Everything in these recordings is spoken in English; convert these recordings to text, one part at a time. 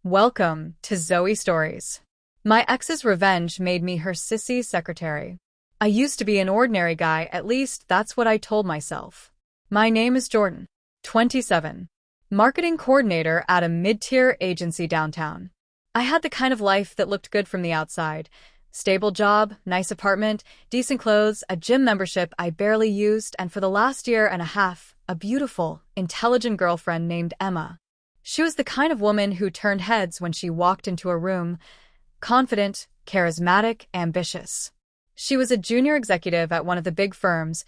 Welcome to Zoe Stories. My ex's revenge made me her sissy secretary. I used to be an ordinary guy, at least that's what I told myself. My name is Jordan, 27, marketing coordinator at a mid-tier agency downtown. I had the kind of life that looked good from the outside. Stable job, nice apartment, decent clothes, a gym membership I barely used, and for the last year and a half, a beautiful, intelligent girlfriend named Emma. She was the kind of woman who turned heads when she walked into a room, confident, charismatic, ambitious. She was a junior executive at one of the big firms,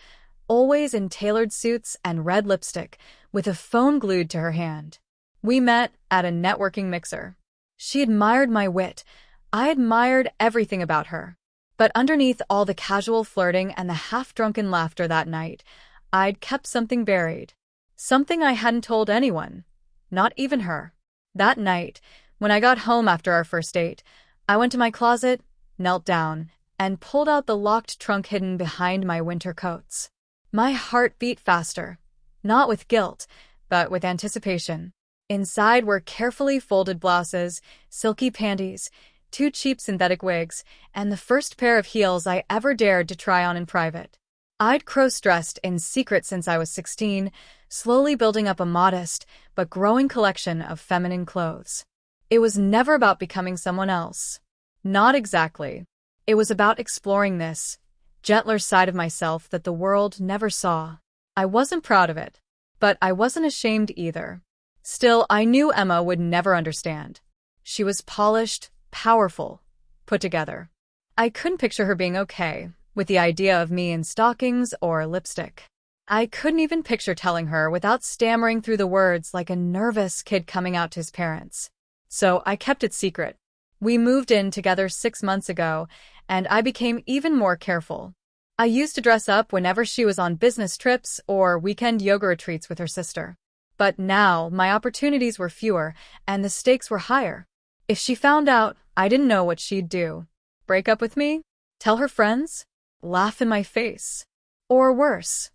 always in tailored suits and red lipstick, with a phone glued to her hand. We met at a networking mixer. She admired my wit. I admired everything about her. But underneath all the casual flirting and the half-drunken laughter that night, I'd kept something buried. Something I hadn't told anyone. Not even her. That night, when I got home after our first date, I went to my closet, knelt down, and pulled out the locked trunk hidden behind my winter coats. My heart beat faster, not with guilt, but with anticipation. Inside were carefully folded blouses, silky panties, 2 cheap synthetic wigs, and the first pair of heels I ever dared to try on in private. I'd cross-dressed in secret since I was 16, slowly building up a modest but growing collection of feminine clothes. It was never about becoming someone else. Not exactly. It was about exploring this gentler side of myself that the world never saw. I wasn't proud of it, but I wasn't ashamed either. Still, I knew Emma would never understand. She was polished, powerful, put together. I couldn't picture her being okay with the idea of me in stockings or lipstick. I couldn't even picture telling her without stammering through the words like a nervous kid coming out to his parents. So I kept it secret. We moved in together 6 months ago, and I became even more careful. I used to dress up whenever she was on business trips or weekend yoga retreats with her sister. But now my opportunities were fewer, and the stakes were higher. If she found out, I didn't know what she'd do. Break up with me? Tell her friends? Laugh in my face? Or worse,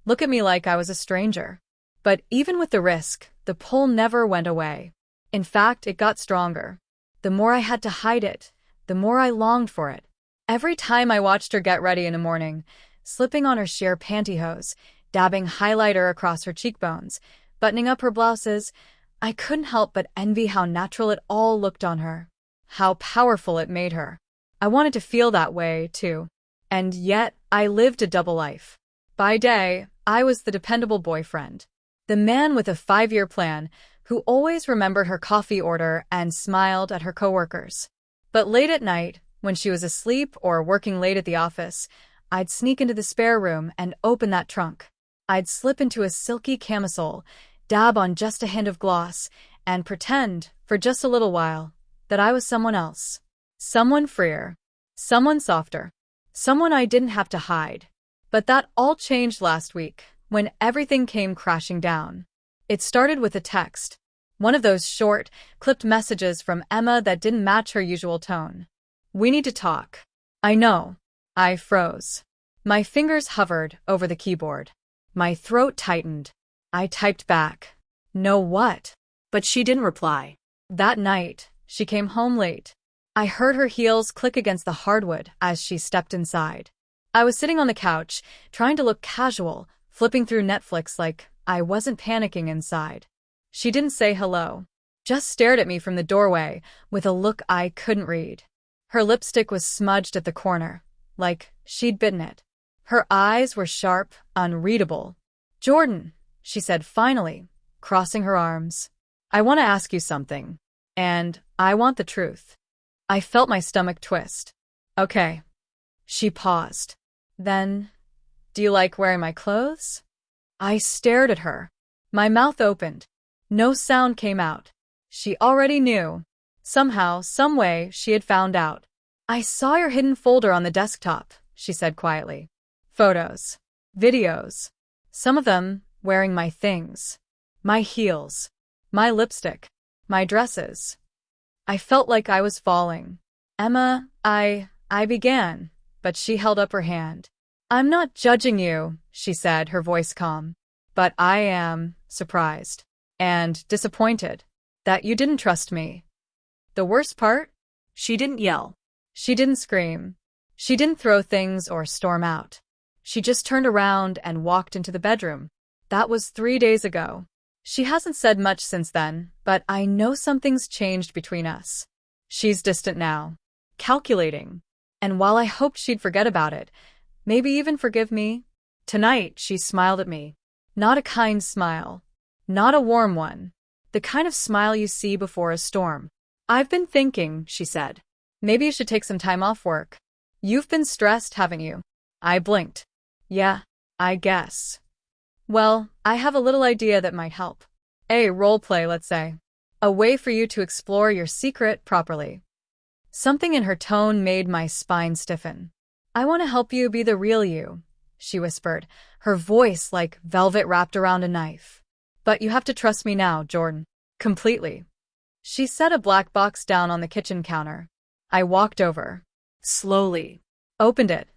look at me like I was a stranger. But even with the risk, the pull never went away. In fact, it got stronger. The more I had to hide it, the more I longed for it. Every time I watched her get ready in the morning, slipping on her sheer pantyhose, dabbing highlighter across her cheekbones, buttoning up her blouses, I couldn't help but envy how natural it all looked on her, how powerful it made her. I wanted to feel that way, too. And yet, I lived a double life. By day, I was the dependable boyfriend, the man with a 5-year plan who always remembered her coffee order and smiled at her coworkers. But late at night, when she was asleep or working late at the office, I'd sneak into the spare room and open that trunk. I'd slip into a silky camisole, dab on just a hint of gloss, and pretend, for just a little while, that I was someone else. Someone freer. Someone softer. Someone I didn't have to hide. But that all changed last week, when everything came crashing down. It started with a text. One of those short, clipped messages from Emma that didn't match her usual tone. "We need to talk." I know. I froze. My fingers hovered over the keyboard. My throat tightened. I typed back. "No what?" But she didn't reply. That night, she came home late. I heard her heels click against the hardwood as she stepped inside. I was sitting on the couch, trying to look casual, flipping through Netflix like I wasn't panicking inside. She didn't say hello, just stared at me from the doorway with a look I couldn't read. Her lipstick was smudged at the corner, like she'd bitten it. Her eyes were sharp, unreadable. "Jordan," she said finally, crossing her arms. "I want to ask you something. And I want the truth." I felt my stomach twist. "Okay." She paused. "Then, do you like wearing my clothes?" I stared at her. My mouth opened. No sound came out. She already knew. Somehow, someway, she had found out. "I saw your hidden folder on the desktop," she said quietly. "Photos. Videos. Some of them wearing my things. My heels. My lipstick. My dresses." I felt like I was falling. "Emma, I began," but she held up her hand. "I'm not judging you," she said, her voice calm. "But I am surprised and disappointed that you didn't trust me. The worst part? She didn't yell. She didn't scream. She didn't throw things or storm out. She just turned around and walked into the bedroom. That was 3 days ago. She hasn't said much since then, but I know something's changed between us. She's distant now, calculating. And while I hoped she'd forget about it, maybe even forgive me, tonight she smiled at me. Not a kind smile. Not a warm one. The kind of smile you see before a storm. I've been thinking, she said. Maybe you should take some time off work. You've been stressed, haven't you? I blinked. Yeah, I guess. Well, I have a little idea that might help. A role play, let's say. A way for you to explore your secret properly. Something in her tone made my spine stiffen. I want to help you be the real you, she whispered, her voice like velvet wrapped around a knife. But you have to trust me now, Jordan. Completely. She set a black box down on the kitchen counter. I walked over. Slowly. Opened it.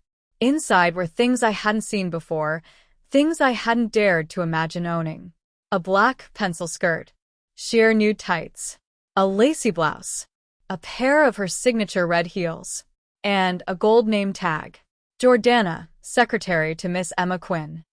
Inside were things I hadn't seen before, things I hadn't dared to imagine owning. A black pencil skirt. Sheer nude tights. A lacy blouse. A pair of her signature red heels. And a gold name tag. Jordana, secretary to Miss Emma Quinn.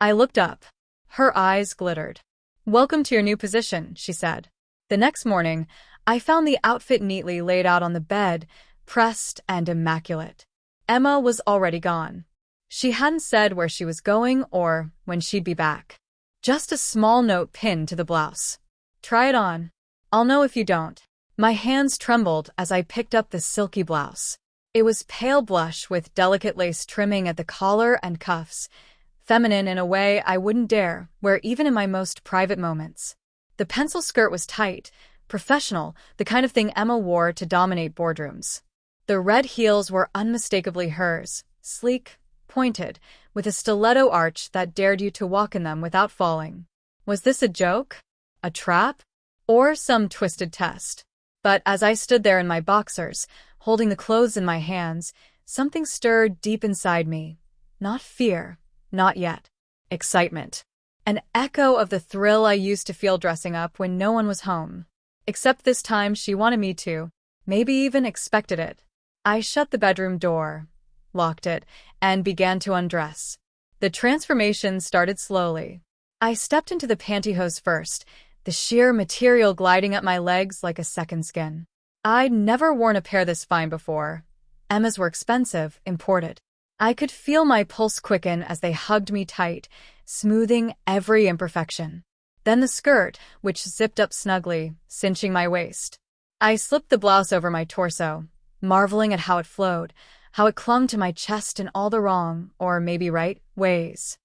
I looked up. Her eyes glittered. Welcome to your new position, she said. The next morning, I found the outfit neatly laid out on the bed, pressed and immaculate. Emma was already gone. She hadn't said where she was going or when she'd be back. Just a small note pinned to the blouse. Try it on. I'll know if you don't. My hands trembled as I picked up the silky blouse. It was pale blush with delicate lace trimming at the collar and cuffs, feminine in a way I wouldn't dare wear even in my most private moments. The pencil skirt was tight, professional, the kind of thing Emma wore to dominate boardrooms. The red heels were unmistakably hers, sleek, pointed, with a stiletto arch that dared you to walk in them without falling. Was this a joke? A trap? Or some twisted test? But as I stood there in my boxers, holding the clothes in my hands, something stirred deep inside me. Not fear, not yet. Excitement. An echo of the thrill I used to feel dressing up when no one was home. Except this time she wanted me to, maybe even expected it. I shut the bedroom door, locked it, and began to undress. The transformation started slowly. I stepped into the pantyhose first, the sheer material gliding up my legs like a second skin. I'd never worn a pair this fine before. Emma's were expensive, imported. I could feel my pulse quicken as they hugged me tight, smoothing every imperfection. Then the skirt, which zipped up snugly, cinching my waist. I slipped the blouse over my torso, marveling at how it flowed, how it clung to my chest in all the wrong, or maybe right, ways.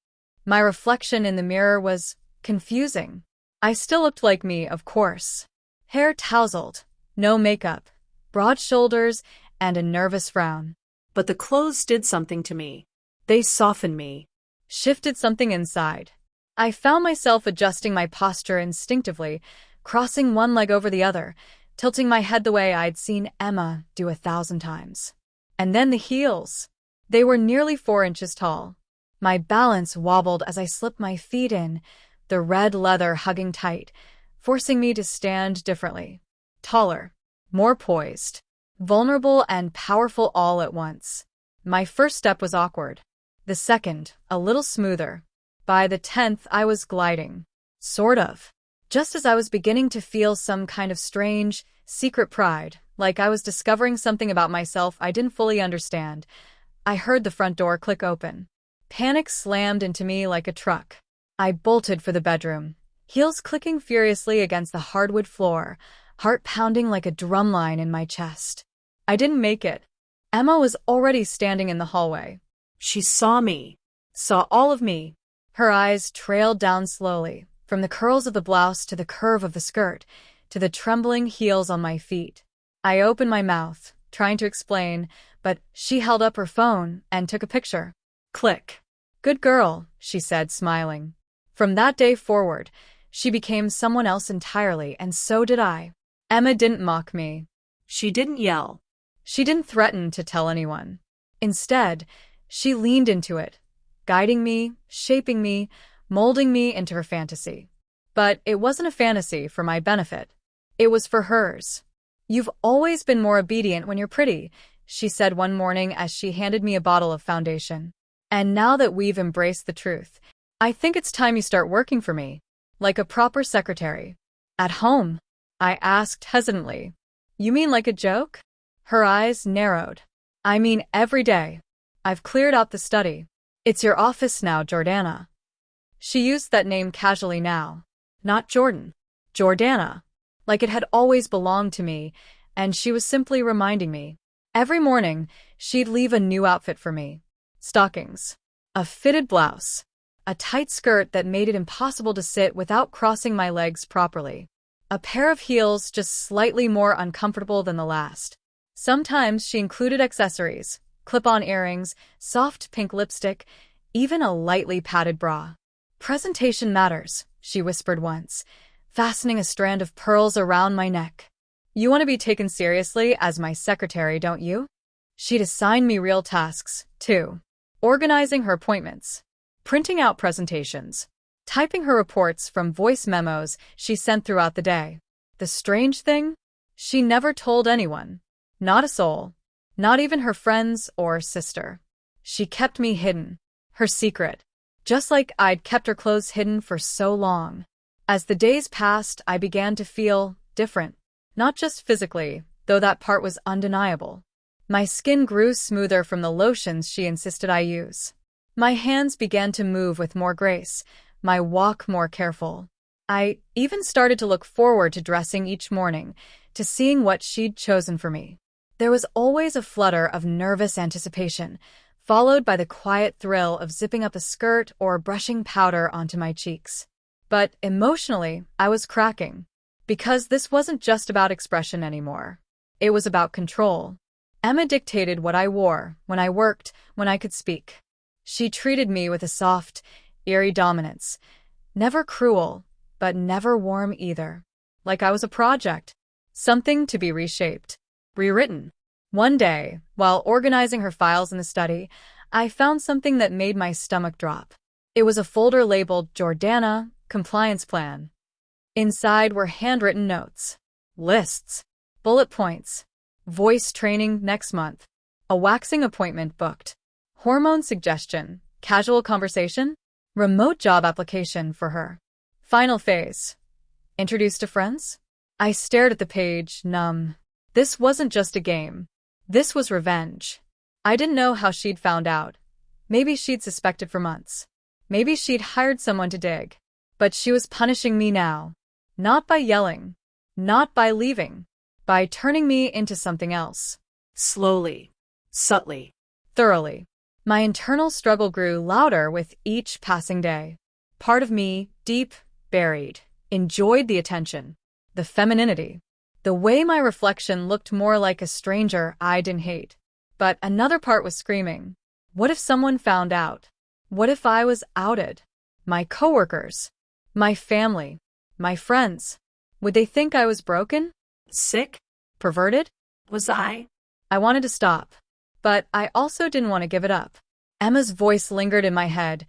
My reflection in the mirror was confusing. I still looked like me, of course. Hair tousled, no makeup, broad shoulders, and a nervous frown. But the clothes did something to me. They softened me, shifted something inside. I found myself adjusting my posture instinctively, crossing one leg over the other, tilting my head the way I'd seen Emma do 1,000 times. And then the heels. They were nearly 4 inches tall. My balance wobbled as I slipped my feet in, the red leather hugging tight, forcing me to stand differently. Taller, more poised, vulnerable and powerful all at once. My first step was awkward. The second, a little smoother. By the 10th, I was gliding. Sort of. Just as I was beginning to feel some kind of strange, secret pride, like I was discovering something about myself I didn't fully understand, I heard the front door click open. Panic slammed into me like a truck. I bolted for the bedroom, heels clicking furiously against the hardwood floor, heart pounding like a drumline in my chest. I didn't make it. Emma was already standing in the hallway. She saw me. Saw all of me. Her eyes trailed down slowly, from the curls of the blouse to the curve of the skirt, to the trembling heels on my feet. I opened my mouth, trying to explain, but she held up her phone and took a picture. Click. Good girl, she said, smiling. From that day forward, she became someone else entirely, and so did I. Emma didn't mock me. She didn't yell. She didn't threaten to tell anyone. Instead, she leaned into it, guiding me, shaping me, molding me into her fantasy. But it wasn't a fantasy for my benefit. It was for hers. "You've always been more obedient when you're pretty," she said one morning as she handed me a bottle of foundation. "And now that we've embraced the truth, I think it's time you start working for me, like a proper secretary." "At home?" I asked hesitantly. "You mean like a joke?" Her eyes narrowed. "I mean every day. I've cleared out the study. It's your office now, Jordana." She used that name casually now. Not Jordan. Jordana. Like it had always belonged to me, and she was simply reminding me. Every morning, she'd leave a new outfit for me. Stockings. A fitted blouse. A tight skirt that made it impossible to sit without crossing my legs properly. A pair of heels just slightly more uncomfortable than the last. Sometimes she included accessories, clip-on earrings, soft pink lipstick, even a lightly padded bra. "Presentation matters," she whispered once, fastening a strand of pearls around my neck. "You want to be taken seriously as my secretary, don't you?" She'd assign me real tasks, too. Organizing her appointments, printing out presentations, typing her reports from voice memos she sent throughout the day. The strange thing? She never told anyone. Not a soul. Not even her friends or sister. She kept me hidden. Her secret. Just like I'd kept her clothes hidden for so long. As the days passed, I began to feel different. Not just physically, though that part was undeniable. My skin grew smoother from the lotions she insisted I use. My hands began to move with more grace, my walk more careful. I even started to look forward to dressing each morning, to seeing what she'd chosen for me. There was always a flutter of nervous anticipation, followed by the quiet thrill of zipping up a skirt or brushing powder onto my cheeks. But emotionally, I was cracking. Because this wasn't just about expression anymore. It was about control. Emma dictated what I wore, when I worked, when I could speak. She treated me with a soft, eerie dominance. Never cruel, but never warm either. Like I was a project. Something to be reshaped. Rewritten. One day, while organizing her files in the study, I found something that made my stomach drop. It was a folder labeled Jordana Compliance Plan. Inside were handwritten notes, lists, bullet points, voice training next month, a waxing appointment booked, hormone suggestion, casual conversation, remote job application for her. Final phase. Introduced to friends? I stared at the page, numb. This wasn't just a game. This was revenge. I didn't know how she'd found out. Maybe she'd suspected for months. Maybe she'd hired someone to dig. But she was punishing me now. Not by yelling. Not by leaving. By turning me into something else. Slowly. Subtly. Thoroughly. My internal struggle grew louder with each passing day. Part of me, deep, buried, enjoyed the attention. The femininity. The way my reflection looked more like a stranger I didn't hate. But another part was screaming. What if someone found out? What if I was outed? My coworkers. My family. My friends. Would they think I was broken? Sick? Perverted? Was I? I wanted to stop. But I also didn't want to give it up. Emma's voice lingered in my head.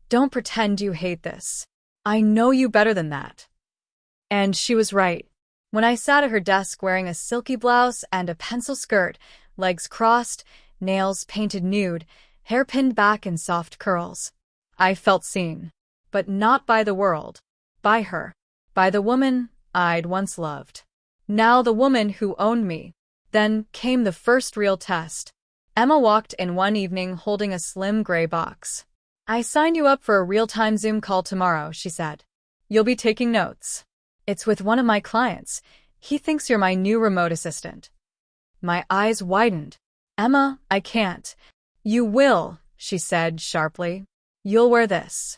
Don't pretend you hate this. I know you better than that. And she was right. When I sat at her desk wearing a silky blouse and a pencil skirt, legs crossed, nails painted nude, hair pinned back in soft curls, I felt seen. But not by the world. By her. By the woman I'd once loved. Now the woman who owned me. Then came the first real test. Emma walked in one evening holding a slim gray box. I signed you up for a real-time Zoom call tomorrow, she said. You'll be taking notes. It's with one of my clients. He thinks you're my new remote assistant. My eyes widened. Emma, I can't. You will, she said sharply. You'll wear this.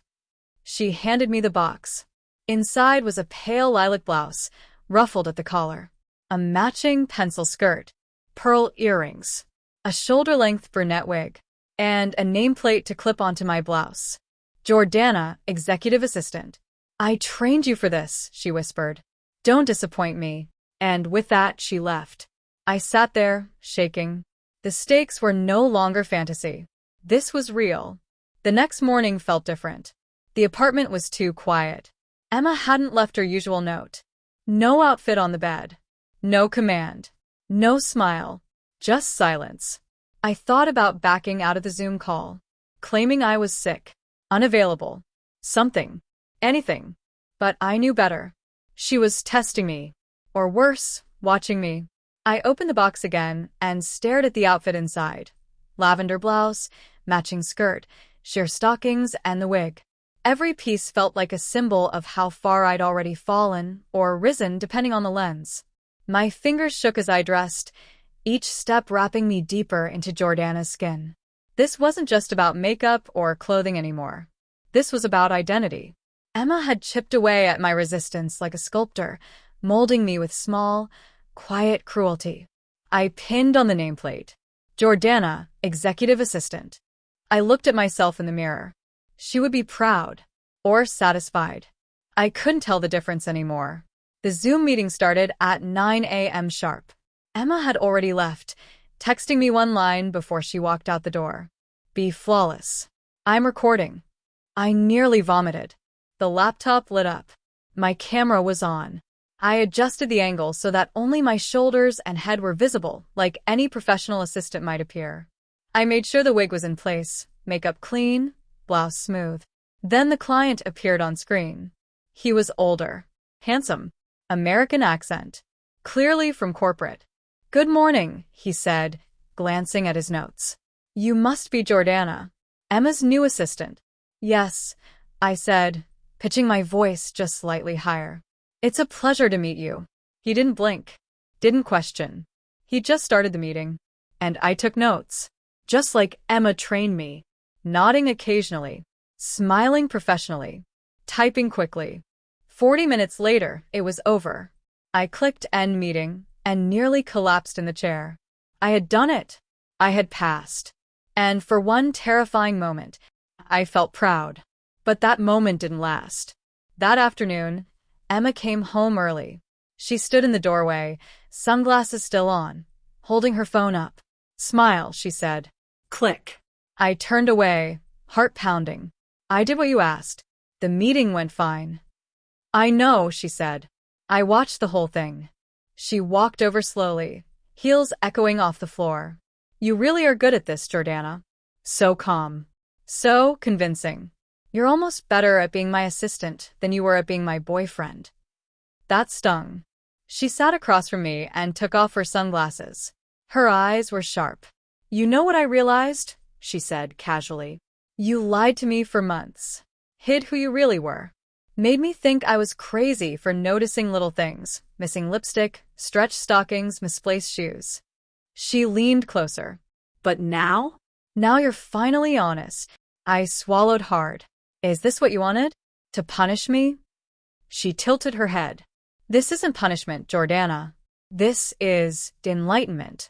She handed me the box. Inside was a pale lilac blouse, ruffled at the collar, a matching pencil skirt, pearl earrings, a shoulder-length brunette wig, and a nameplate to clip onto my blouse. Jordana, executive assistant. I trained you for this, she whispered. Don't disappoint me. And with that, she left. I sat there, shaking. The stakes were no longer fantasy. This was real. The next morning felt different. The apartment was too quiet. Emma hadn't left her usual note. No outfit on the bed. No command. No smile. Just silence. I thought about backing out of the Zoom call, claiming I was sick, unavailable, something, anything. But I knew better. She was testing me, or worse, watching me. I opened the box again and stared at the outfit inside. Lavender blouse, matching skirt, sheer stockings, and the wig. Every piece felt like a symbol of how far I'd already fallen, or risen depending on the lens. My fingers shook as I dressed, each step wrapping me deeper into Jordana's skin. This wasn't just about makeup or clothing anymore. This was about identity. Emma had chipped away at my resistance like a sculptor, molding me with small, quiet cruelty. I pinned on the nameplate. Jordana, executive assistant. I looked at myself in the mirror. She would be proud. Or satisfied. I couldn't tell the difference anymore. The Zoom meeting started at 9 a.m. sharp. Emma had already left, texting me one line before she walked out the door. Be flawless. I'm recording. I nearly vomited. The laptop lit up. My camera was on. I adjusted the angle so that only my shoulders and head were visible, like any professional assistant might appear. I made sure the wig was in place, makeup clean, blouse smooth. Then the client appeared on screen. He was older, handsome, American accent, clearly from corporate. Good morning, he said, glancing at his notes. You must be Jordana, Emma's new assistant. Yes, I said, pitching my voice just slightly higher. It's a pleasure to meet you. He didn't blink, didn't question. He just started the meeting. And I took notes, just like Emma trained me, nodding occasionally, smiling professionally, typing quickly. 40 minutes later, it was over. I clicked end meeting and nearly collapsed in the chair. I had done it. I had passed. And for one terrifying moment, I felt proud. But that moment didn't last. That afternoon, Emma came home early. She stood in the doorway, sunglasses still on, holding her phone up. Smile, she said. Click. I turned away, heart pounding. I did what you asked. The meeting went fine. I know, she said. I watched the whole thing. She walked over slowly, heels echoing off the floor. You really are good at this, Jordana. So calm. So convincing. You're almost better at being my assistant than you were at being my boyfriend. That stung. She sat across from me and took off her sunglasses. Her eyes were sharp. You know what I realized? She said casually. You lied to me for months. Hid who you really were. Made me think I was crazy for noticing little things, missing lipstick, stretched stockings, misplaced shoes. She leaned closer. But now? Now you're finally honest. I swallowed hard. Is this what you wanted? To punish me? She tilted her head. This isn't punishment, Jordana. This is enlightenment.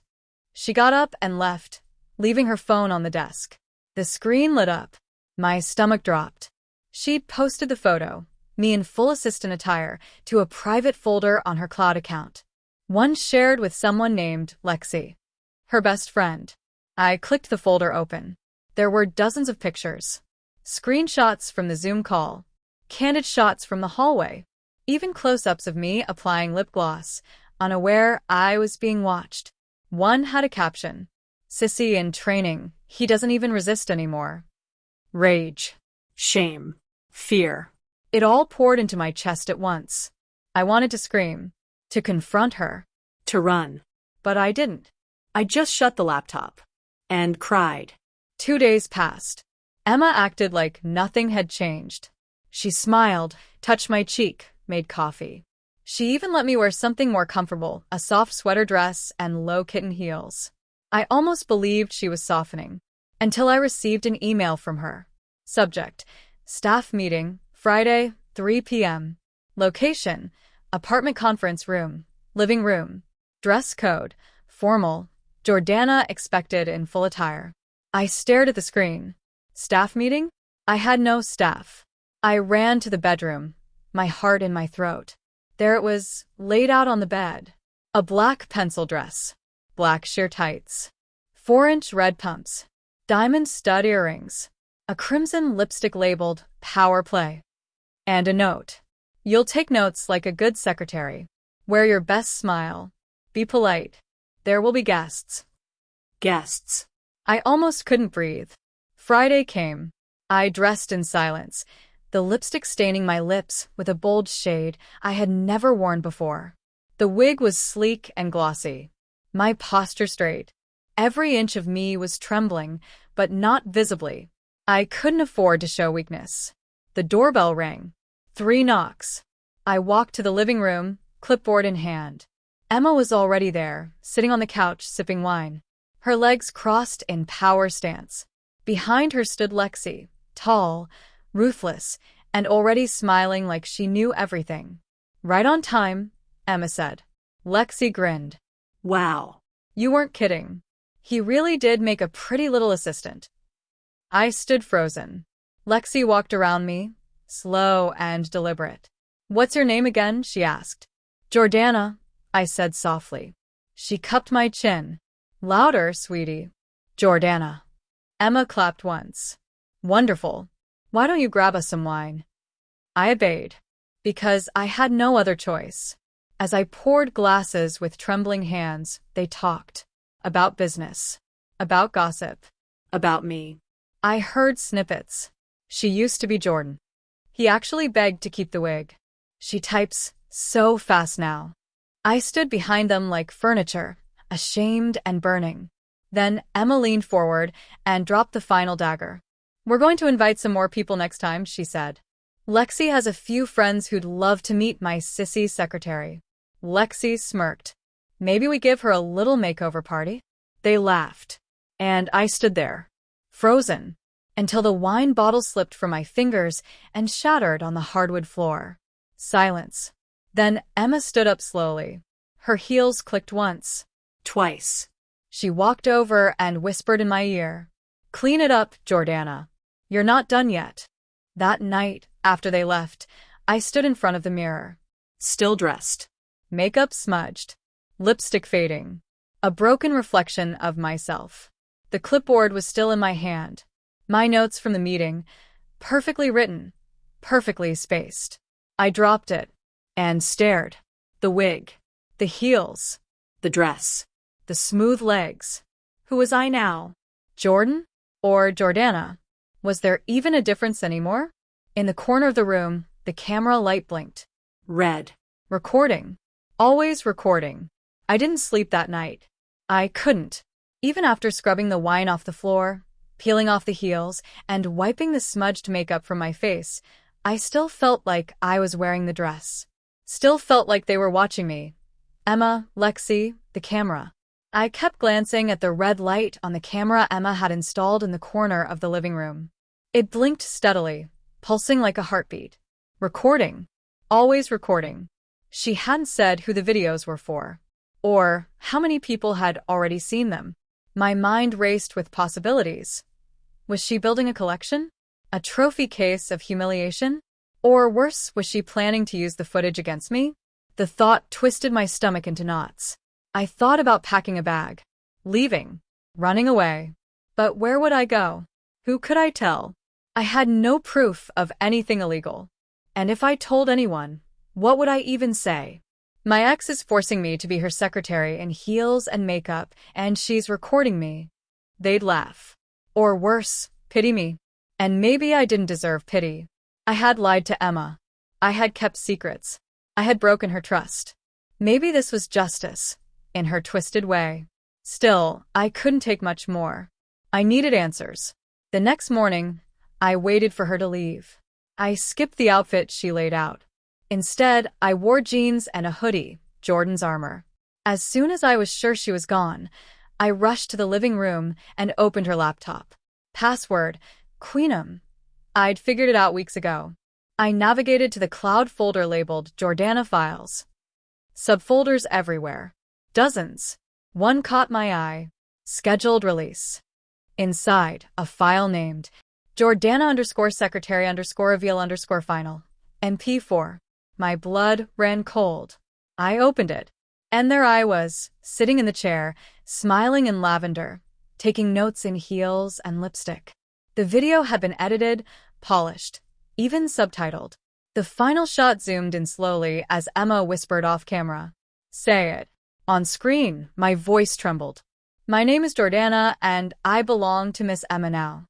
She got up and left, leaving her phone on the desk. The screen lit up. My stomach dropped. She'd posted the photo, me in full assistant attire, to a private folder on her cloud account. One shared with someone named Lexi, her best friend. I clicked the folder open. There were dozens of pictures. Screenshots from the Zoom call, candid shots from the hallway, even close-ups of me applying lip gloss, unaware I was being watched. One had a caption, Sissy in training, he doesn't even resist anymore. Rage, shame, fear. It all poured into my chest at once. I wanted to scream, to confront her, to run. But I didn't. I just shut the laptop and cried. 2 days passed. Emma acted like nothing had changed. She smiled, touched my cheek, made coffee. She even let me wear something more comfortable, a soft sweater dress and low kitten heels. I almost believed she was softening, until I received an email from her. Subject, staff meeting, Friday, 3 p.m. Location, apartment conference room, living room. Dress code, formal, Jordana expected in full attire. I stared at the screen. Staff meeting? I had no staff. I ran to the bedroom, my heart in my throat. There it was, laid out on the bed. A black pencil dress, black sheer tights, 4-inch red pumps, diamond stud earrings, a crimson lipstick labeled Power Play, and a note. You'll take notes like a good secretary. Wear your best smile. Be polite. There will be guests. Guests. I almost couldn't breathe. Friday came. I dressed in silence, the lipstick staining my lips with a bold shade I had never worn before. The wig was sleek and glossy. My posture straight. Every inch of me was trembling, but not visibly. I couldn't afford to show weakness. The doorbell rang. 3 knocks. I walked to the living room, clipboard in hand. Emma was already there, sitting on the couch sipping wine. Her legs crossed in power stance. Behind her stood Lexi, tall, ruthless, and already smiling like she knew everything. Right on time, Emma said. Lexi grinned. Wow. You weren't kidding. He really did make a pretty little assistant. I stood frozen. Lexi walked around me, slow and deliberate. What's your name again? She asked. Jordana, I said softly. She cupped my chin. Louder, sweetie. Jordana. Emma clapped once. Wonderful. Why don't you grab us some wine? I obeyed, because I had no other choice. As I poured glasses with trembling hands, they talked. About business. About gossip. About me. I heard snippets. She used to be Jordan. He actually begged to keep the wig. She types so fast now. I stood behind them like furniture, ashamed and burning. Then Emma leaned forward and dropped the final dagger. We're going to invite some more people next time, she said. Lexi has a few friends who'd love to meet my sissy secretary. Lexi smirked. Maybe we give her a little makeover party? They laughed. And I stood there, frozen, until the wine bottle slipped from my fingers and shattered on the hardwood floor. Silence. Then Emma stood up slowly. Her heels clicked once. Twice. She walked over and whispered in my ear. Clean it up, Jordana. You're not done yet. That night, after they left, I stood in front of the mirror. Still dressed. Makeup smudged. Lipstick fading. A broken reflection of myself. The clipboard was still in my hand. My notes from the meeting, perfectly written, perfectly spaced. I dropped it and stared. The wig. The heels. The dress. The smooth legs. Who was I now? Jordan? Or Jordana? Was there even a difference anymore? In the corner of the room, the camera light blinked. Red. Recording. Always recording. I didn't sleep that night. I couldn't. Even after scrubbing the wine off the floor, peeling off the heels, and wiping the smudged makeup from my face, I still felt like I was wearing the dress. Still felt like they were watching me. Emma, Lexi, the camera. I kept glancing at the red light on the camera Emma had installed in the corner of the living room. It blinked steadily, pulsing like a heartbeat. Recording. Always recording. She hadn't said who the videos were for, or how many people had already seen them. My mind raced with possibilities. Was she building a collection? A trophy case of humiliation? Or worse, was she planning to use the footage against me? The thought twisted my stomach into knots. I thought about packing a bag, leaving, running away. But where would I go? Who could I tell? I had no proof of anything illegal. And if I told anyone, what would I even say? My ex is forcing me to be her secretary in heels and makeup, and she's recording me. They'd laugh. Or worse, pity me. And maybe I didn't deserve pity. I had lied to Emma. I had kept secrets. I had broken her trust. Maybe this was justice, in her twisted way. Still, I couldn't take much more. I needed answers. The next morning, I waited for her to leave. I skipped the outfit she laid out. Instead, I wore jeans and a hoodie, Jordan's armor. As soon as I was sure she was gone, I rushed to the living room and opened her laptop. Password, Queenum. I'd figured it out weeks ago. I navigated to the cloud folder labeled Jordana Files. Subfolders everywhere. Dozens. One caught my eye. Scheduled release. Inside, a file named Jordana_secretary_reveal_final. MP4. My blood ran cold. I opened it. And there I was, sitting in the chair, smiling in lavender, taking notes in heels and lipstick. The video had been edited, polished, even subtitled. The final shot zoomed in slowly as Emma whispered off camera. Say it. On screen, my voice trembled. My name is Jordana, and I belong to Miss Emma now.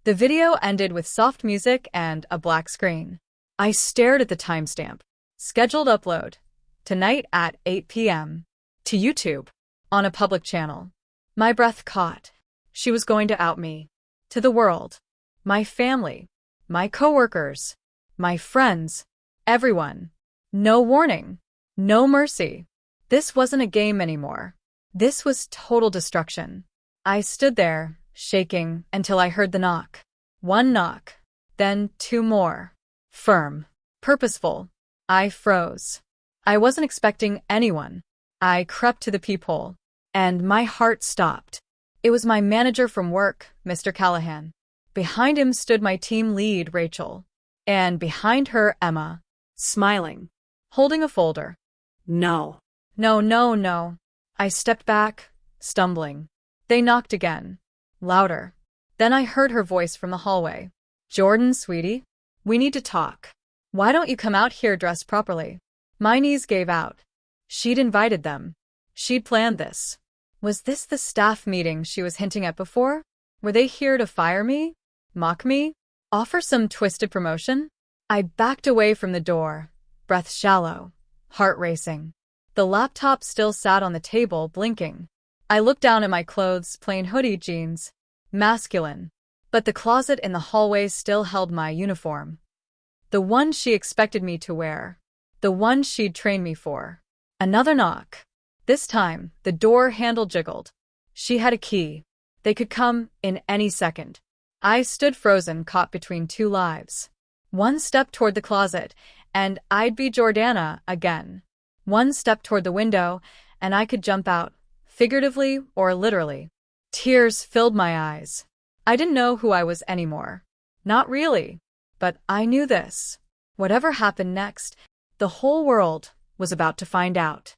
The video ended with soft music and a black screen. I stared at the timestamp. Scheduled upload. Tonight at 8 p.m. To YouTube. On a public channel. My breath caught. She was going to out me. To the world. My family. My coworkers. My friends. Everyone. No warning. No mercy. This wasn't a game anymore. This was total destruction. I stood there, shaking, until I heard the knock. One knock. Then two more. Firm. Purposeful. I froze. I wasn't expecting anyone. I crept to the peephole. And my heart stopped. It was my manager from work, Mr. Callahan. Behind him stood my team lead, Rachel. And behind her, Emma. Smiling. Holding a folder. No. No. I stepped back, stumbling. They knocked again. Louder. Then I heard her voice from the hallway. Jordan, sweetie, we need to talk. Why don't you come out here dressed properly? My knees gave out. She'd invited them. She'd planned this. Was this the staff meeting she was hinting at before? Were they here to fire me? Mock me? Offer some twisted promotion? I backed away from the door, breath shallow, heart racing. The laptop still sat on the table, blinking. I looked down at my clothes, plain hoodie, jeans. Masculine. But the closet in the hallway still held my uniform. The one she expected me to wear. The one she'd trained me for. Another knock. This time, the door handle jiggled. She had a key. They could come in any second. I stood frozen, caught between two lives. One step toward the closet, and I'd be Jordana again. One step toward the window, and I could jump out, figuratively or literally. Tears filled my eyes. I didn't know who I was anymore. Not really. But I knew this. Whatever happened next, the whole world was about to find out.